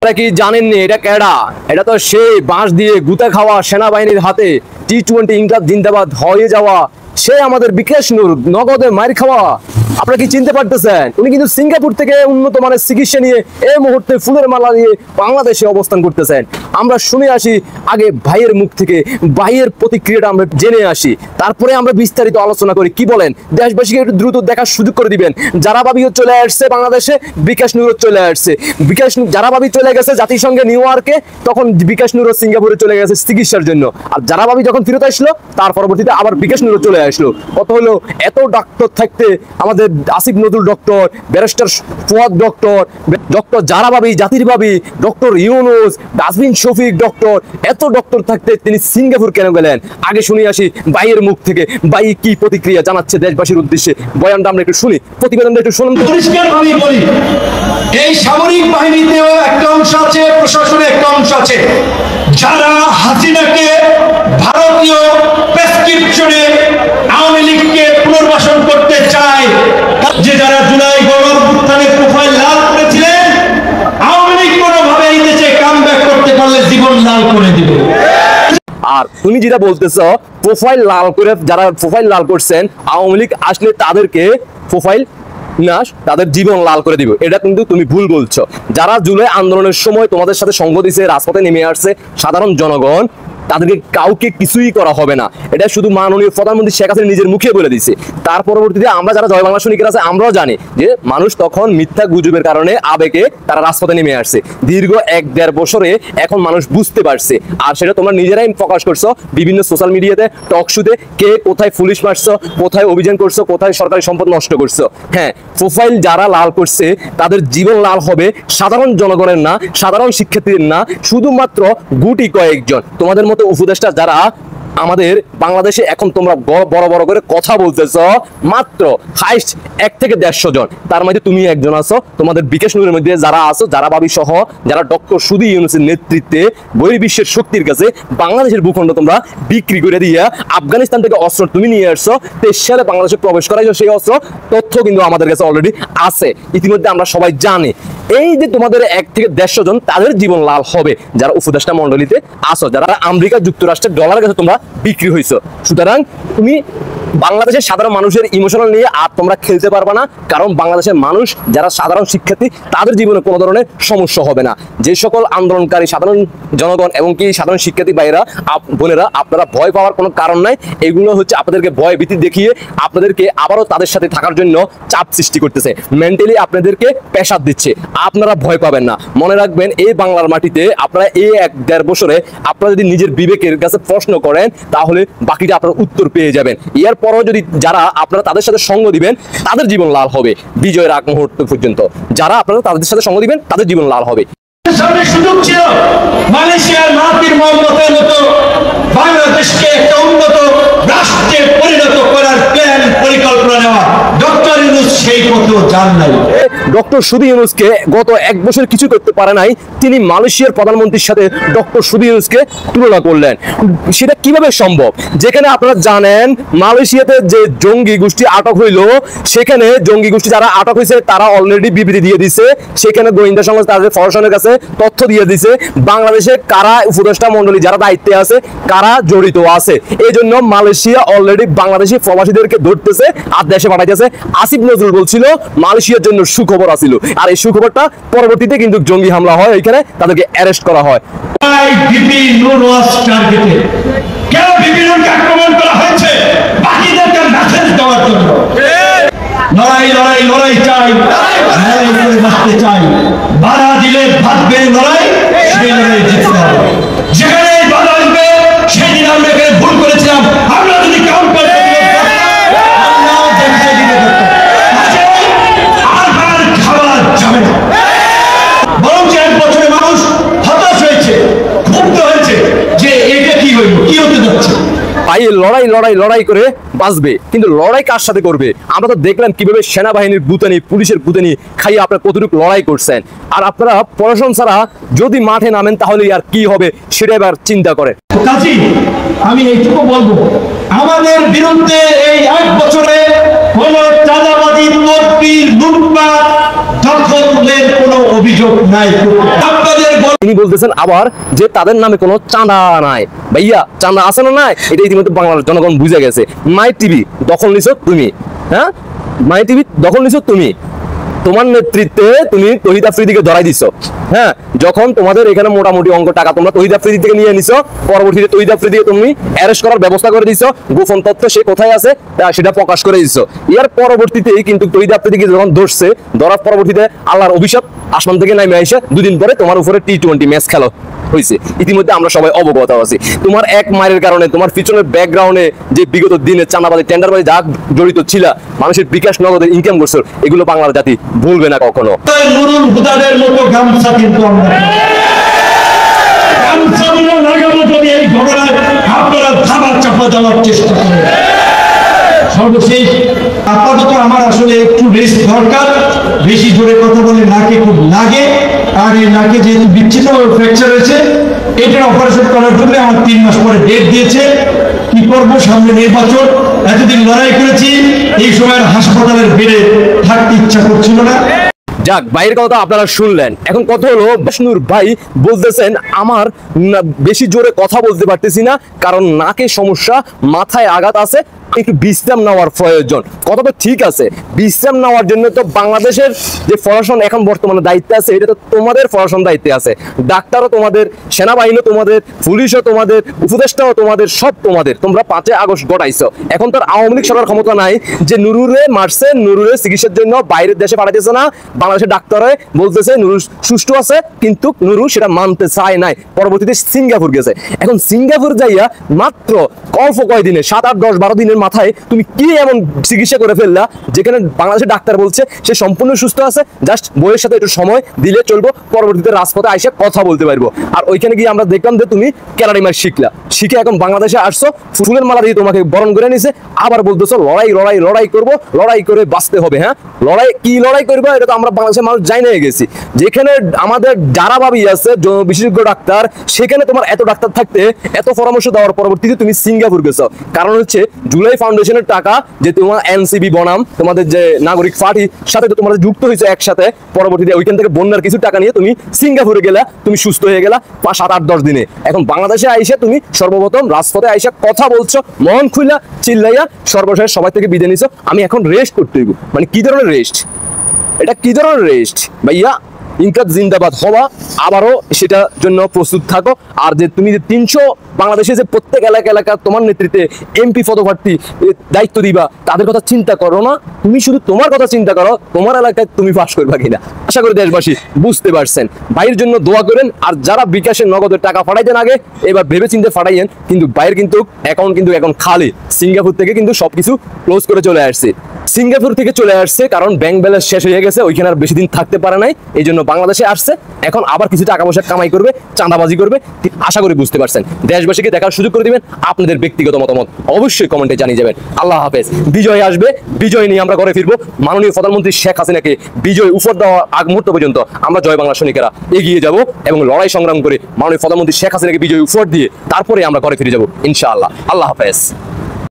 কি জানেননি এটা কেডা? এটা তো সেই বাঁশ দিয়ে গুতা খাওয়া সেনাবাহিনীর হাতে টি-20 ইনকলাব জিন্দাবাদ হয়ে যাওয়া সে আমাদের বিকাশ নূর, নগদে মার খাওয়া। আপনারা কি চিনতে পারতেছেন? উনি কিন্তু সিঙ্গাপুর থেকে উন্নত মানের চিকিৎসা নিয়ে এই মুহূর্তে ফুলের মালা দিয়ে বাংলাদেশে অবস্থান করতেছেন। আমরা শুনে আসি আগে ভাইয়ের মুখ থেকে, ভাইয়ের প্রতিক্রিয়াটা আমরা জেনে আসি, তারপরে আমরা বিস্তারিত আলোচনা করি। কি বলেন? দেশবাসীকে একটু দ্রুত দেখার সুযোগ করে দিবেন। যারা ভাবিও চলে আসছে বাংলাদেশে, বিকাশ নূরও চলে আসছে। বিকাশ যারা ভাবি চলে গেছে জাতিসংঘে নিউ ইয়র্কে, তখন বিকাশ নূরও সিঙ্গাপুরে চলে গেছে চিকিৎসার জন্য। আর যারা ভাবি যখন ফেরত আসলো, তার পরবর্তীতে আবার বিকাশ নূরও চলে আসলো। কত হলো? এত ডাক্তার থাকতে আমাদের Asif Nazrul doctor, barrister Fuad doctor, doctor যারা ভাবি, জাতির ভাবি, doctor Yunus, dustbin Shafiq doctor, এত ডক্টর থাকতে তিনি সিঙ্গাপুর কেন গেলেন? আগে শুনে আসি ভাইয়ের মুখ থেকে, ভাই কি প্রতিক্রিয়া জানাচ্ছে দেশবাসীর উদ্দেশ্যে। বয়ানটা আমরা একটু শুনি, প্রতিবেদনটা একটু শুনুন। পরিষ্কারভাবে বলি, এই সামরিক বাহিনীতেও একটা অংশ আছে, প্রশাসনে একটা অংশ আছে যারা হাসিনাকে ভারতীয় প্রেসক্রিপশনে আওয়ামী লীগকে পুনর্বাসন করতে চায়। যে যারা জুলাই গণঅভ্যুত্থানের প্রোফাইল লাল করেছিলেন, আওয়ামী লীগ কোনোভাবে এই দেশে কামব্যাক করতে পারলে জীবন লাল করে দিবে। আর তুমি যেটা বলতেছো প্রোফাইল লাল করে, যারা প্রোফাইল লাল করছেন আওয়ামী লীগ আসলে তাদেরকে প্রোফাইল না তাদের জীবন লাল করে দিব, এটা কিন্তু তুমি ভুল বলছো। যারা জুলাই আন্দোলনের সময় তোমাদের সাথে সঙ্গ দিয়েছে, রাজপথে নেমে আসছে সাধারণ জনগণ, তাদেরকে কাউকে কিছুই করা হবে না। এটা শুধু মাননীয় প্রধানমন্ত্রী শেখ হাসিনা নিজের মুখে বলে দিয়েছে। তার পরবর্তীতে আমরা যারা জয় বাংলা সৈনিকের আছে আমরাও জানি যে মানুষ তখন মিথ্যা গুজবের কারণে আবেগে তারা রাজপথে নেমে আসছে। দীর্ঘ 1-1.5 বছরে এখন মানুষ বুঝতে পারছে, আর সেটা তোমরা নিজেরাই প্রকাশ করছো বিভিন্ন সোশ্যাল মিডিয়াতে, টক শোতে, কে কোথায় পুলিশ মারছো, কোথায় অভিযান করছো, কোথায় সরকারি সম্পদ নষ্ট করছো। হ্যাঁ, প্রোফাইল যারা লাল করছে তাদের জীবন লাল হবে, সাধারণ জনগণের না, সাধারণ শিক্ষার্থীদের না, শুধুমাত্র গুটি কয়েকজন তোমাদের মতো উপদেষ্টা যারা আমাদের বাংলাদেশে এখন তোমরা বড় বড় করে কথা বলতেছ, মাত্র হাইস্ট 1 থেকে 150 জন। তার মধ্যে তুমি একজন আছো। তোমাদের বিকাশ নূরের মধ্যে যারা আছো, যারা ভাবি সহ, যারা ডক্টর সুধী ইউনূসের নেতৃত্বে বহির্বিশ্বের শক্তির কাছে বাংলাদেশের ভূখণ্ড তোমরা বিক্রি করে দিয়া আফগানিস্তান থেকে অস্ত্র তুমি নিয়ে আসছো, 23 সালে বাংলাদেশে প্রবেশ করাইছো। সেই অস্ত্র তথ্য কিন্তু আমাদের কাছে অলরেডি আছে, ইতিমধ্যে আমরা সবাই জানি। এই যে তোমাদের 1 থেকে 150 জন তাদের জীবন লাল হবে যারা উপদেষ্টা মন্ডলীতে আছো, যারা আমেরিকা যুক্তরাষ্ট্রের ডলারের কাছে তোমরা বিক্রি হয়েছো। সুতরাং তুমি বাংলাদেশের সাধারণ মানুষের ইমোশনাল নিয়ে আর তোমরা খেলতে পারবে না, কারণ বাংলাদেশের মানুষ যারা সাধারণ শিক্ষার্থী তাদের জীবনে কোনো ধরনের সমস্যা হবে না। যে সকল আন্দোলনকারী সাধারণ জনগণ এবং কি সাধারণ শিক্ষার্থী ভাইরা বোনেরা, আপনারা ভয় পাওয়ার কোনো কারণ নাই। এগুলো হচ্ছে আপনাদেরকে ভয় ভীতি দেখিয়ে আপনাদেরকে আবারও তাদের সাথে থাকার জন্য চাপ সৃষ্টি করতেছে, মেন্টালি আপনাদেরকে প্রেশার দিচ্ছে। আপনারা ভয় পাবেন না। মনে রাখবেন, এই বাংলার মাটিতে আপনারা এই 1-1.5 বছরে আপনারা যদি নিজের বিবেকের কাছে প্রশ্ন করেন, তাহলে বাকিটা আপনারা উত্তর পেয়ে যাবেন। এর পরও যদি যারা আপনারা তাদের সাথে সঙ্গ দিবেন, তাদের জীবন লাল হবে বিজয়ের আগ মুহূর্ত পর্যন্ত। যারা আপনারা তাদের সাথে সঙ্গ দিবেন, তাদের জীবন লাল হবে। সামনে সুযোগ ছিল মালয়েশিয়ার মাহাতির মোহাম্মদের মতো বাংলাদেশকে একটা উন্নত রাষ্ট্রে পরিণত করার প্ল্যান পরিকল্পনা নেওয়া। ডক্টর ইউনূস সেই পথেও যান নাই। ডক্টর সুধী ইউনূসকে গত 1 বছর কিছু করতে পারে নাই, তিনি মালয়েশিয়ার প্রধানমন্ত্রীর সাথে ডক্টর সুধী ইউনূসকে তুলনা করলেন। সেটা কিভাবে সম্ভব? যেখানে আপনারা জানেন মালয়েশিয়াতে যে জঙ্গি গোষ্ঠী আটক হইল, সেখানে জঙ্গি গোষ্ঠী যারা আটক হয়েছে তারা অলরেডি বিবৃতি দিয়ে দিছে, সেখানে গোয়েন্দা সংস্থা তাদের প্রশাসনের কাছে তথ্য দিয়ে দিছে বাংলাদেশে কারা উপদেষ্টা মন্ডলী যারা দায়িত্বে আছে, কারা জড়িত আছে। এই জন্য মালয়েশিয়া অলরেডি বাংলাদেশি প্রবাসীদেরকে ধরতেছে আর দেশে পাঠাইতেছে। আসিফ নজরুল বলছিল মালয়েশিয়ার জন্য সুখবর আছিল, আর এই সুখবরটা পরবর্তীতে কিন্তু জঙ্গি হামলা হয়, এখানে তাদেরকে অ্যারেস্ট করা হয়। বিপি নূর ওয়াজ টার্গেটে কেন বিপি নূরকে আক্রমণ করা হয়েছে? বাকিদেরকে মেসেজ দেওয়ার জন্য। লড়াই লড়াই লড়াই চাই, লড়াই করে বাঁচতে চাই। বাধা দিলে ভাববে লড়াই, সেই লড়াই জিততে হবে। যেখানে বাধা আসবে সেদিন আমরা এখানে ভুল করেছিলাম, আমরা যদি কাউন্টার লড়াই লড়াই লড়াই করে বাঁচবে, কিন্তু লড়াই কার সাথে করবে? আমরা তো দেখলাম কিভাবে সেনাবাহিনীর গুতানি, পুলিশের গুতানি খাইয়ে আপনারা কতটুকু লড়াই করছেন। আর আপনারা প্রশাসন ছাড়া যদি মাঠে নামেন তাহলে আর কি হবে সেটা এবার চিন্তা করেন। কাজী আমি এইটুকু বলবো, আমাদের বিরুদ্ধে এই 1 বছরে কোন চাঁদাবাদী, তদবির, লুটপাট, দখলের কোনো অভিযোগ নাই। আপনাদের তিনি বলতেছেন আবার যে তাদের নামে কোনো চাঁদা নাই। ভাইয়া চাঁদা আছে না নাই এটা ইতিমধ্যে বাংলার জনগণ বুঝে গেছে। মাই টিভি দখল নিছো তুমি, হ্যাঁ মাই টিভি দখল নিছো তুমি, তোমার নেতৃত্বে তুমি তহিদ আফ্রিদিকে ধরাই দিছো। হ্যাঁ, যখন তোমাদের এখানে মোটামুটি অঙ্ক টাকা তোমরা তহিদ আফ্রিদি থেকে নিয়ে নিছো, পরবর্তীতে তহিদ আফ্রিদিকে তুমি অ্যারেস্ট করার ব্যবস্থা করে দিছো, গোপন তথ্য সে কোথায় আছে সেটা প্রকাশ করে দিছো। এর পরবর্তীতেই কিন্তু তহিদ আফ্রিদিকে যখন ধরছে, ধরার পরবর্তীতে আল্লাহর অভিশাপ আসমান থেকে নামে আইসে দুদিন পরে তোমার উপরে টি-20 ম্যাচ খেলা হয়েছে। ইতিমধ্যে আমরা সবাই অবগত আছি। তোমার এক মায়ের কারণে তোমার পিছনের ব্যাকগ্রাউন্ডে যে বিগত দিনে চাঁদাবাজি টেন্ডারবাজি যা জড়িত ছিল, মানুষের বিকাশ নগদে ইনকাম করছো, এগুলো বাংলার জাতি ভুলবে না কখনো। নুরুল হুদাদের মতো গামছা কিন্তু আমরা গামছাগুলো লাগাবো যদি এই ঘটনায় আপনারা ধামা চাপা দেওয়ার চেষ্টা করেন। সর্বশেষ আপাতত আমার আসলে একটু রেস্ট দরকার, বেশি জোরে কথা বলে নাকে খুব লাগে, আর এই নাকে যেহেতু বিচ্ছিন্ন ফ্র্যাকচার হয়েছে, এটার অপারেশন করার জন্য আমার 3 মাস পরে ডেট দিয়েছে। কি করবো, সামনে নির্বাচন, এতদিন লড়াই করেছি, এই সময় হাসপাতালের বেডে থাকতে ইচ্ছা করছিল না। যাক, ভাইয়ের কথা আপনারা শুনলেন। এখন কথা হলো, বিষ্ণুর ভাই বলতেছেন আমার বেশি জোরে কথা বলতে পারতেছি না, কারণ নাকে সমস্যা, মাথায় আঘাত আছে, একটু বিশ্রাম নেওয়ার প্রয়োজন। কথা তো ঠিক আছে, বিশ্রাম নেওয়ার জন্য তো বাংলাদেশের যে প্রশাসন এখন বর্তমানে দায়িত্বে আছে, এটা তো তোমাদের প্রশাসন দায়িত্বে আছে। ডাক্তারও তোমাদের, সেনাবাহিনী তোমাদের, পুলিশও তোমাদের, উপদেষ্টাও তোমাদের, সব তোমাদের। তোমরা 5 আগস্ট ঘটাইছো। এখন তো আওয়ামী লীগ সরকার ক্ষমতা নাই যে নুরুরে মারছে, নুরুরে চিকিৎসার জন্য বাইরের দেশে পাঠাইতেছে না, বাংলাদেশের ডাক্তারে বলতেছে নুরু সুস্থ আছে, কিন্তু নুরু সেটা মানতে চায় নাই। পরবর্তীতে সিঙ্গাপুর গেছে। এখন সিঙ্গাপুর যাইয়া মাত্র অল্প কয়দিনে 7, 8, 10, 12 দিনের মাথায় তুমি কি এমন চিকিৎসা করে ফেললা, যেখানে বাংলাদেশের ডাক্তার বলছে সে সম্পূর্ণ সুস্থ আছে, জাস্ট বইয়ের সাথে একটু সময় দিলে চলবো, পরবর্তীতে রাজপথে আইসে কথা বলতে পারবো। আর ওইখানে গিয়ে আমরা দেখলাম যে তুমি ক্যারাডিমার শিখে এখন বাংলাদেশে আসছো, ফুলের মালা দিয়ে তোমাকে বরণ করে নিছে, আবার বলতেছো লড়াই লড়াই লড়াই করবো, লড়াই করে বাঁচতে হবে। হ্যাঁ, কি লড়াই করবো এটা তো আমরা বাংলাদেশের মানুষ জানি না গেছি। যেখানে আমাদের যারা ভাবি আছে বিশেষজ্ঞ ডাক্তার, সেখানে তোমার এত ডাক্তার থাকতে এত পরামর্শ দেওয়ার পরবর্তীতে তুমি সিঙ্গাপুর গেছো। কারণ হচ্ছে জুলাই ফাউন্ডেশনের টাকা যে তোমার এনসিবি বনাম তোমাদের যে নাগরিক পার্টির সাথে তো তোমাদের যুক্ত হয়েছে একসাথে, পরবর্তীতে ওইখান থেকে বন্যার কিছু টাকা নিয়ে তুমি সিঙ্গাপুরে গেলা, তুমি সুস্থ হয়ে গেলা 5, 7, 8, 10 দিনে। এখন বাংলাদেশে আইসে তুমি সর্বপ্রথম রাজপথে আইসা কথা বলছো, মন খুইলা চিল্লাইয়া সর্বশেষ সবাই থেকে বিদায় নিছো। আমি এখন রেস্ট করতে হইব। মানে কি ধরনের রেস্ট? এটা কি ধরনের রেস্ট ভাইয়া? ইনকাদ জিন্দাবাদ হওয়া, আবারও সেটার জন্য প্রস্তুত থাকো। আর যে তুমি যে 300 বাংলাদেশে যে প্রত্যেক এলাকা তোমার নেতৃত্বে এমপি পদপ্রার্থী দায়িত্ব দিবা, তাদের কথা চিন্তা করো না, তুমি শুধু তোমার কথা চিন্তা করো, তোমার এলাকায় তুমি পাস করবা কিনা। আশা করি দেশবাসী বুঝতে পারছেন। ভাইয়ের জন্য দোয়া করেন। আর যারা বিকাশের নগদের টাকা ফাটাইতেন আগে, এবার ভেবে চিন্তে ফাটাইয়েন। কিন্তু ভাইয়ের কিন্তু অ্যাকাউন্ট কিন্তু এখন খালি। সিঙ্গাপুর থেকে কিন্তু সবকিছু ক্লোজ করে চলে আসছে। সিঙ্গাপুর থেকে চলে আসছে কারণ ব্যাংক ব্যালেন্স শেষ হয়ে গেছে, ওইখানে আর বেশি দিন থাকতে পারে নাই, এই জন্য বাংলাদেশে আসছে। এখন আবার কিছু টাকা পয়সা কামাই করবে, চাঁদাবাজি করবে। আশা করি বুঝতে পারছেন। দেশবাসীকে দেখার সুযোগ করে দিবেন। আপনাদের ব্যক্তিগত মতামত অবশ্যই কমেন্টে জানিয়ে যাবেন। আল্লাহ হাফেজ। বিজয় আসবে, বিজয় নিয়ে আমরা ঘরে ফিরবো। মাননীয় প্রধানমন্ত্রী শেখ হাসিনাকে বিজয় উপহার দেওয়ার আগ মুহূর্ত পর্যন্ত আমরা জয় বাংলা সৈনিকেরা এগিয়ে যাব এবং লড়াই সংগ্রাম করে মাননীয় প্রধানমন্ত্রী শেখ হাসিনাকে বিজয় উপহার দিয়ে তারপরে আমরা ঘরে ফিরে যাব ইনশাআল্লাহ। আল্লাহ হাফেজ।